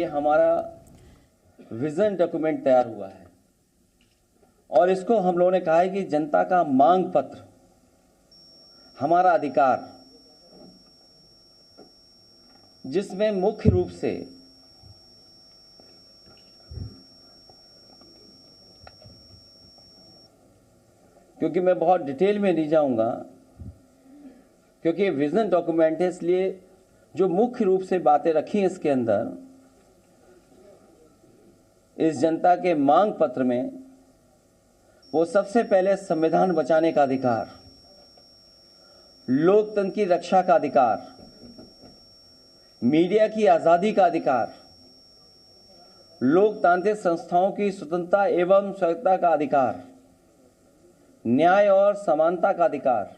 ये हमारा vision document तैयार हुआ है और इसको हम लोगों ने कहा है कि जनता का मांग पत्र, हमारा अधिकार, जिसमें मुख्य रूप से क्योंकि मैं बहुत डिटेल में नहीं जाऊंगा क्योंकि विजन डॉक्यूमेंट है, इसलिए जो मुख्य रूप से बातें रखी हैं इसके अंदर, इस जनता के मांग पत्र में, वो सबसे पहले संविधान बचाने का अधिकार, लोकतंत्र की रक्षा का अधिकार, मीडिया की आजादी का अधिकार, लोकतांत्रिक संस्थाओं की स्वतंत्रता एवं स्वायत्तता का अधिकार, न्याय और समानता का अधिकार,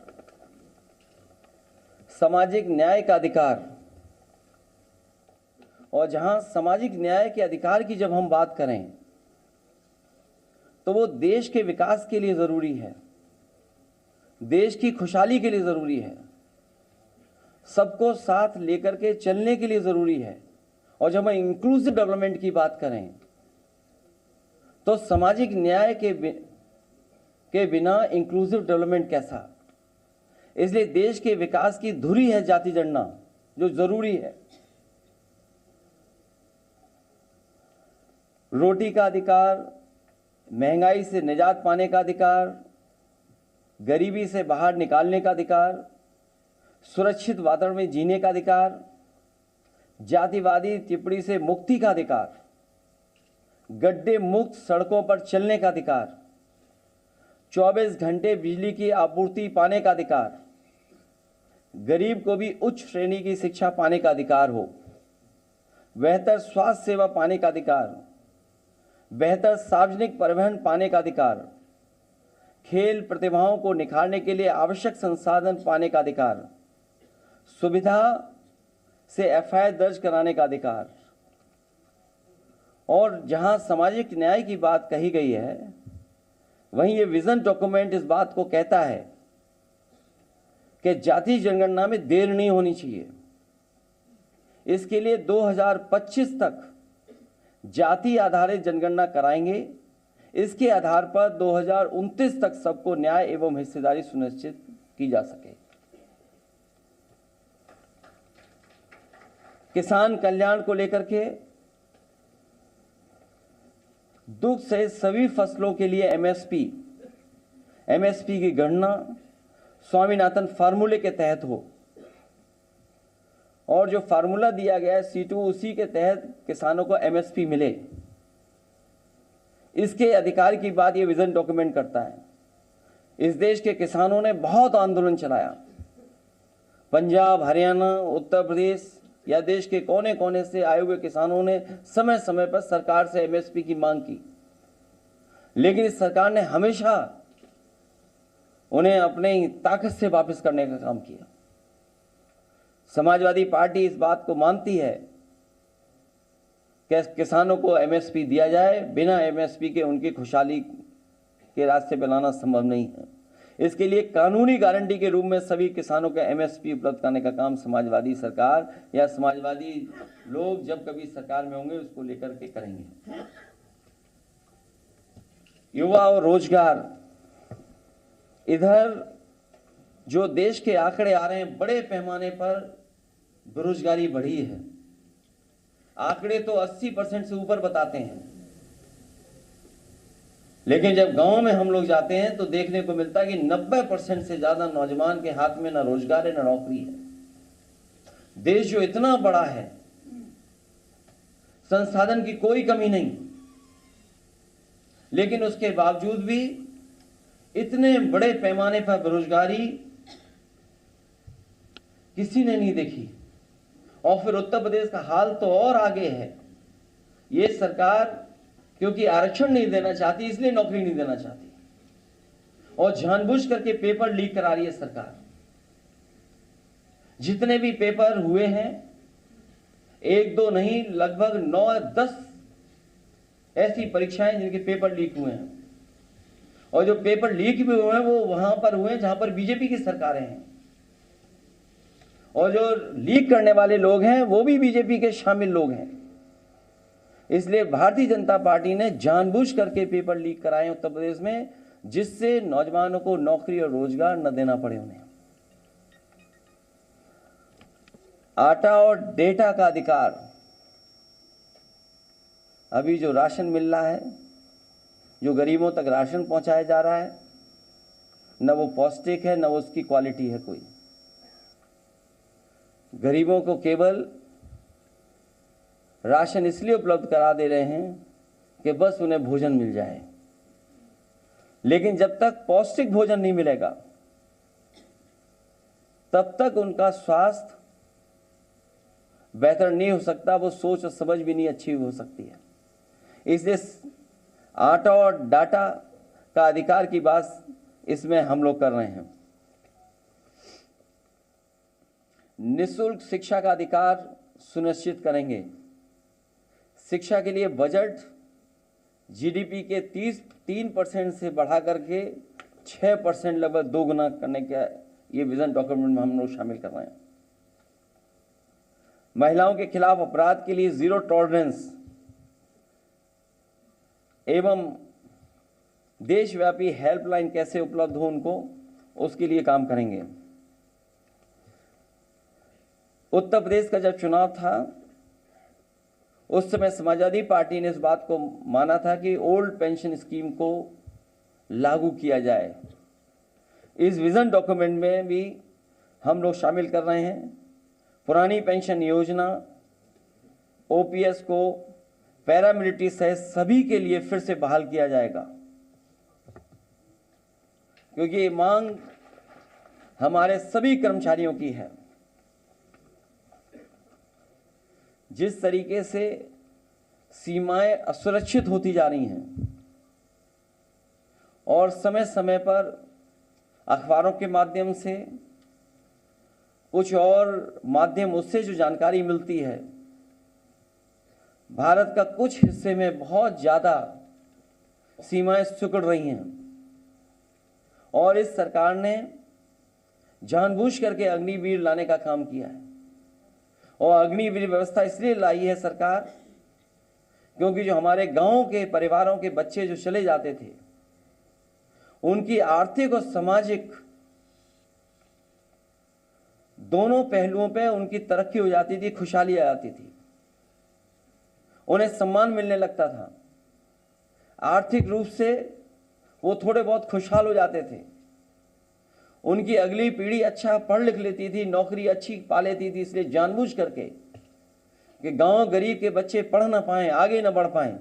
सामाजिक न्याय का अधिकार। और जहां सामाजिक न्याय के अधिकार की जब हम बात करें तो वो देश के विकास के लिए जरूरी है, देश की खुशहाली के लिए जरूरी है, सबको साथ लेकर के चलने के लिए जरूरी है। और जब हम इंक्लूसिव डेवलपमेंट की बात करें तो सामाजिक न्याय के बिना इंक्लूसिव डेवलपमेंट कैसा। इसलिए देश के विकास की धुरी है जाति जनगणना, जो जरूरी है। रोटी का अधिकार, महंगाई से निजात पाने का अधिकार, गरीबी से बाहर निकालने का अधिकार, सुरक्षित वातावरण में जीने का अधिकार, जातिवादी टिप्पणी से मुक्ति का अधिकार, गड्ढे मुक्त सड़कों पर चलने का अधिकार, 24 घंटे बिजली की आपूर्ति पाने का अधिकार, गरीब को भी उच्च श्रेणी की शिक्षा पाने का अधिकार हो, बेहतर स्वास्थ्य सेवा पाने का अधिकार, बेहतर सार्वजनिक परिवहन पाने का अधिकार, खेल प्रतिभाओं को निखारने के लिए आवश्यक संसाधन पाने का अधिकार, सुविधा से एफआईआर दर्ज कराने का अधिकार। और जहां सामाजिक न्याय की बात कही गई है, वहीं ये विजन डॉक्यूमेंट इस बात को कहता है कि जाति जनगणना में देर नहीं होनी चाहिए। इसके लिए 2025 तक जाति आधारित जनगणना कराएंगे। इसके आधार पर 2029 तक सबको न्याय एवं हिस्सेदारी सुनिश्चित की जा सके। किसान कल्याण को लेकर के दुग्ध सहित सभी फसलों के लिए एमएसपी की गणना स्वामीनाथन फार्मूले के तहत हो, और जो फार्मूला दिया गया है C2, उसी के तहत किसानों को एमएसपी मिले। इसके अधिकार की बात ये विजन डॉक्यूमेंट करता है। इस देश के किसानों ने बहुत आंदोलन चलाया। पंजाब, हरियाणा, उत्तर प्रदेश या देश के कोने कोने से आए हुए किसानों ने समय समय पर सरकार से एमएसपी की मांग की, लेकिन इस सरकार ने हमेशा उन्हें अपने ताकत से वापस करने का काम किया। समाजवादी पार्टी इस बात को मानती है कि किसानों को एमएसपी दिया जाए। बिना एमएसपी के उनकी खुशहाली के रास्ते पे लाना संभव नहीं है। इसके लिए कानूनी गारंटी के रूप में सभी किसानों को एमएसपी उपलब्ध कराने का काम समाजवादी सरकार या समाजवादी लोग जब कभी सरकार में होंगे उसको लेकर के करेंगे। युवा और रोजगार, इधर जो देश के आंकड़े आ रहे हैं, बड़े पैमाने पर बेरोजगारी बढ़ी है। आंकड़े तो 80% से ऊपर बताते हैं, लेकिन जब गांव में हम लोग जाते हैं तो देखने को मिलता है कि 90% से ज्यादा नौजवान के हाथ में ना रोजगार है ना नौकरी है। देश जो इतना बड़ा है, संसाधन की कोई कमी नहीं, लेकिन उसके बावजूद भी इतने बड़े पैमाने पर बेरोजगारी किसी ने नहीं देखी। और फिर उत्तर प्रदेश का हाल तो और आगे है। ये सरकार क्योंकि आरक्षण नहीं देना चाहती, इसलिए नौकरी नहीं देना चाहती, और जानबूझ करके पेपर लीक करा रही है सरकार। जितने भी पेपर हुए हैं, 1-2 नहीं, लगभग 9-10 ऐसी परीक्षाएं जिनके पेपर लीक हुए हैं। और जो पेपर लीक भी हुए हैं वो वहां पर हुए हैं जहां पर बीजेपी की सरकारें हैं, और जो लीक करने वाले लोग हैं वो भी बीजेपी के शामिल लोग हैं। इसलिए भारतीय जनता पार्टी ने जानबूझ करके पेपर लीक कराए उत्तर प्रदेश में, जिससे नौजवानों को नौकरी और रोजगार न देना पड़े उन्हें। आटा और डेटा का अधिकार, अभी जो राशन मिल रहा है, जो गरीबों तक राशन पहुंचाया जा रहा है, न वो पौष्टिक है, न वो उसकी क्वालिटी है कोई। गरीबों को केवल राशन इसलिए उपलब्ध करा दे रहे हैं कि बस उन्हें भोजन मिल जाए, लेकिन जब तक पौष्टिक भोजन नहीं मिलेगा तब तक उनका स्वास्थ्य बेहतर नहीं हो सकता, वो सोच और समझ भी नहीं अच्छी हो सकती है। इसलिए आटा और डाटा का अधिकार की बात इसमें हम लोग कर रहे हैं। निःशुल्क शिक्षा का अधिकार सुनिश्चित करेंगे। शिक्षा के लिए बजट जीडीपी के 3% से बढ़ा करके 6% लगभग 2 गुना करने का ये विजन डॉक्यूमेंट में हम लोग शामिल कर रहे हैं। महिलाओं के खिलाफ अपराध के लिए जीरो टॉलरेंस एवं देशव्यापी हेल्पलाइन कैसे उपलब्ध हो उनको, उसके लिए काम करेंगे। उत्तर प्रदेश का जब चुनाव था उस समय समाजवादी पार्टी ने इस बात को माना था कि ओल्ड पेंशन स्कीम को लागू किया जाए। इस विजन डॉक्यूमेंट में भी हम लोग शामिल कर रहे हैं। पुरानी पेंशन योजना, ओपीएस को पैरामिलिट्री सहित सभी के लिए फिर से बहाल किया जाएगा, क्योंकि ये मांग हमारे सभी कर्मचारियों की है। जिस तरीके से सीमाएं असुरक्षित होती जा रही हैं और समय समय पर अखबारों के माध्यम से कुछ और माध्यम उससे जो जानकारी मिलती है, भारत का कुछ हिस्से में बहुत ज़्यादा सीमाएं सिकुड़ रही हैं और इस सरकार ने जानबूझ करके अग्निवीर लाने का काम किया है। और अग्निवीर व्यवस्था इसलिए लाई है सरकार क्योंकि जो हमारे गांव के परिवारों के बच्चे जो चले जाते थे, उनकी आर्थिक और सामाजिक दोनों पहलुओं पे उनकी तरक्की हो जाती थी, खुशहाली आ जाती थी, उन्हें सम्मान मिलने लगता था, आर्थिक रूप से वो थोड़े बहुत खुशहाल हो जाते थे, उनकी अगली पीढ़ी अच्छा पढ़ लिख लेती थी, नौकरी अच्छी पा लेती थी। इसलिए जानबूझ करके कि गांव गरीब के बच्चे पढ़ ना पाएं, आगे ना बढ़ पाएं,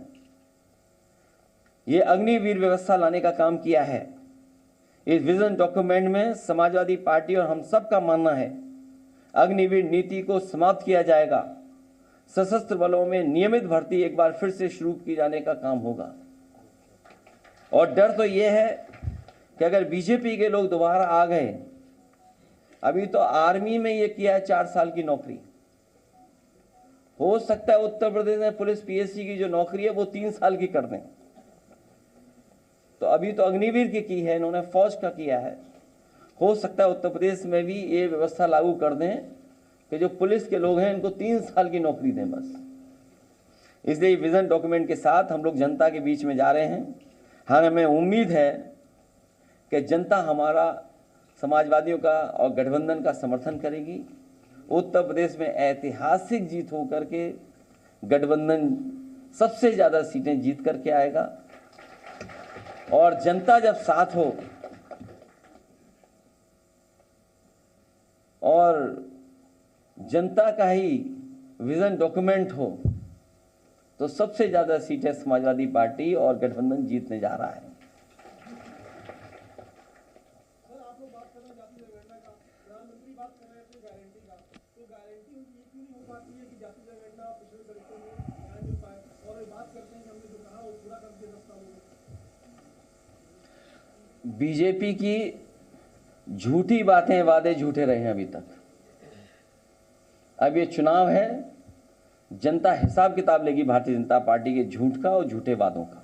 ये अग्निवीर व्यवस्था लाने का काम किया है। इस विजन डॉक्यूमेंट में समाजवादी पार्टी और हम सब का मानना है अग्निवीर नीति को समाप्त किया जाएगा। सशस्त्र बलों में नियमित भर्ती एक बार फिर से शुरू की जाने का काम होगा। और डर तो ये है कि अगर बीजेपी के लोग दोबारा आ गए, अभी तो आर्मी में ये किया है 4 साल की नौकरी, हो सकता है उत्तर प्रदेश में पुलिस पीएससी की जो नौकरी है वो 3 साल की कर दें। तो अभी तो अग्निवीर की है इन्होंने, फौज का किया है, हो सकता है उत्तर प्रदेश में भी ये व्यवस्था लागू कर दें कि जो पुलिस के लोग हैं इनको 3 साल की नौकरी दें बस। इसलिए विजन डॉक्यूमेंट के साथ हम लोग जनता के बीच में जा रहे हैं। हाँ, हमें उम्मीद है कि जनता हमारा समाजवादियों का और गठबंधन का समर्थन करेगी। उत्तर प्रदेश में ऐतिहासिक जीत होकर के गठबंधन सबसे ज़्यादा सीटें जीत करके आएगा और जनता जब साथ हो और जनता का ही विजन डॉक्यूमेंट हो तो सबसे ज़्यादा सीटें समाजवादी पार्टी और गठबंधन जीतने जा रहा है। बीजेपी की झूठी बातें, वादे झूठे रहे हैं अभी तक। अब ये चुनाव है, जनता हिसाब किताब लेगी भारतीय जनता पार्टी के झूठ का और झूठे वादों का।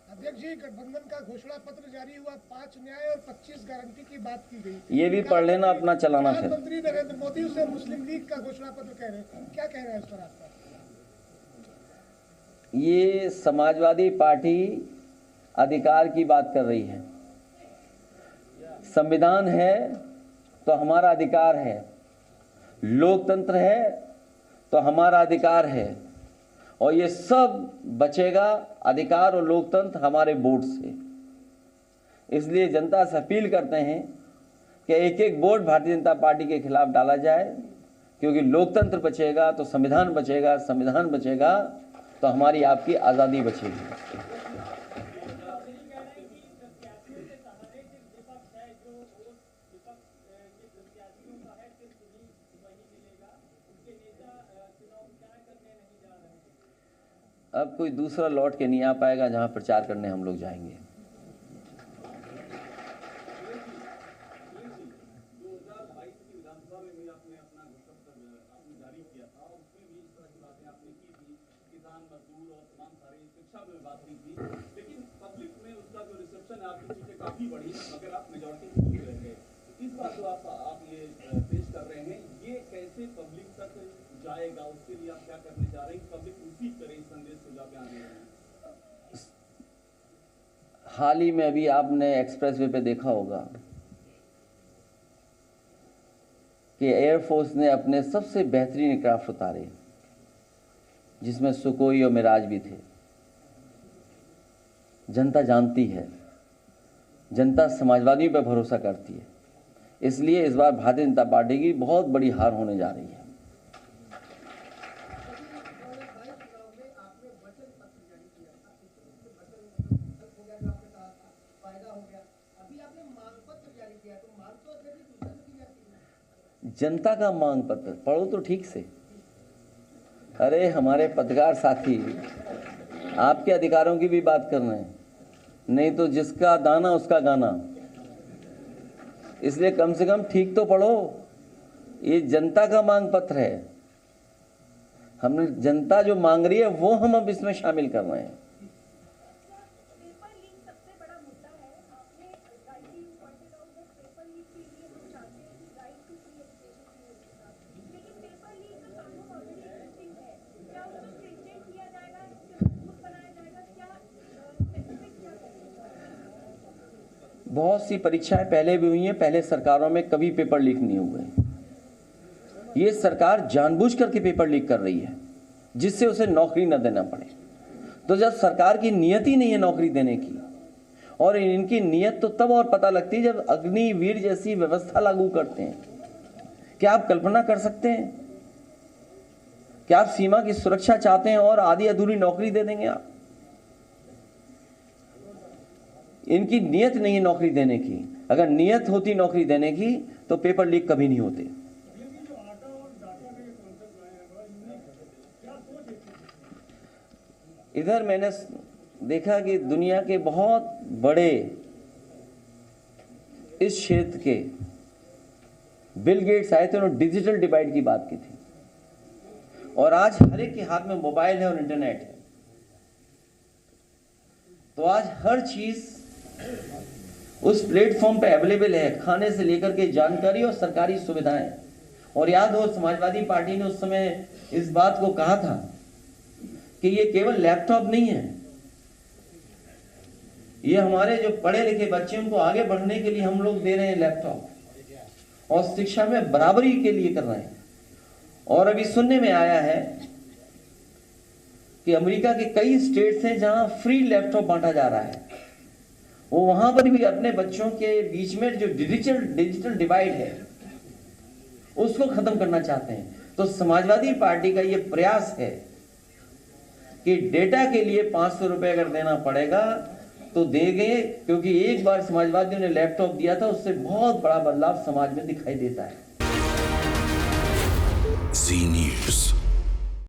अध्यक्ष जी, गठबंधन का घोषणा पत्र जारी हुआ, 5 न्याय और 25 गारंटी की बात की गई। ये भी पढ़ लेना, अपना चलाना। प्रधानमंत्री नरेंद्र मोदी उसे मुस्लिम लीग का घोषणा पत्र कह रहे हैं, क्या कह रहे हैं इस पर आपका? ये समाजवादी पार्टी अधिकार की बात कर रही है। संविधान है तो हमारा अधिकार है, लोकतंत्र है तो हमारा अधिकार है, और ये सब बचेगा अधिकार और लोकतंत्र हमारे वोट से। इसलिए जनता से अपील करते हैं कि एक एक वोट भारतीय जनता पार्टी के खिलाफ डाला जाए, क्योंकि लोकतंत्र बचेगा तो संविधान बचेगा, संविधान बचेगा तो हमारी आपकी आज़ादी बचेगी। अब कोई दूसरा लौट के नहीं आ पाएगा जहां प्रचार करने हम लोग जाएंगे। लेकिन पब्लिक में उसका जो रिसेप्शन है आपकी चीजें काफी बढ़ी, मगर आप मेजॉरिटी रह गए। इस बात को आप ये पेश कर रहे हैं, ये कैसे पब्लिक तक जाएगा, उसके लिए आप क्या करने जा रहे हैं, पब्लिक उसी तरह इस संदेश को जाके आने रहे हैं? हाल ही में अभी आपने एक्सप्रेसवे पे देखा होगा कि एयरफोर्स ने अपने सबसे बेहतरीन एयरक्राफ्ट उतारे, जिसमें सुकोई और मिराज भी थे। जनता जानती है, जनता समाजवादियों पर भरोसा करती है, इसलिए इस बार भारतीय जनता पार्टी की बहुत बड़ी हार होने जा रही है। जनता का मांग पत्र पढ़ो तो ठीक से। अरे हमारे पत्रकार साथी आपके अधिकारों की भी बात कर रहे हैं, नहीं तो जिसका दाना उसका गाना। इसलिए कम से कम ठीक तो पढ़ो। ये जनता का मांग पत्र है, हमने जनता जो मांग रही है वो हम अब इसमें शामिल कर रहे हैं। बहुत सी परीक्षाएं पहले भी हुई हैं, पहले सरकारों में कभी पेपर लीक नहीं हुए। ये सरकार जानबूझ करके पेपर लीक कर रही है जिससे उसे नौकरी न देना पड़े। तो जब सरकार की नियत ही नहीं है नौकरी देने की, और इनकी नियत तो तब और पता लगती है जब अग्निवीर जैसी व्यवस्था लागू करते हैं। क्या आप कल्पना कर सकते हैं? क्या आप सीमा की सुरक्षा चाहते हैं और आधी अधूरी नौकरी दे देंगे आप? इनकी नियत नहीं है नौकरी देने की। अगर नियत होती नौकरी देने की तो पेपर लीक कभी नहीं होते। इधर मैंने देखा कि दुनिया के बहुत बड़े इस क्षेत्र के बिल गेट्स आए थे, उन्होंने डिजिटल डिवाइड की बात की थी, और आज हर एक के हाथ में मोबाइल है और इंटरनेट है। तो आज हर चीज उस प्लेटफॉर्म पे अवेलेबल है, खाने से लेकर के जानकारी और सरकारी सुविधाएं। और याद हो समाजवादी पार्टी ने उस समय इस बात को कहा था कि ये केवल लैपटॉप नहीं है, ये हमारे जो पढ़े लिखे बच्चे उनको आगे बढ़ने के लिए हम लोग दे रहे हैं लैपटॉप, और शिक्षा में बराबरी के लिए कर रहे हैं। और अभी सुनने में आया है कि अमेरिका के कई स्टेट्स हैं जहां फ्री लैपटॉप बांटा जा रहा है। वो वहां पर भी अपने बच्चों के बीच में जो डिजिटल डिवाइड है उसको खत्म करना चाहते हैं। तो समाजवादी पार्टी का ये प्रयास है कि डेटा के लिए 500 रुपए अगर देना पड़ेगा तो देंगे, क्योंकि एक बार समाजवादियों ने लैपटॉप दिया था, उससे बहुत बड़ा बदलाव समाज में दिखाई देता है। जी न्यूज़।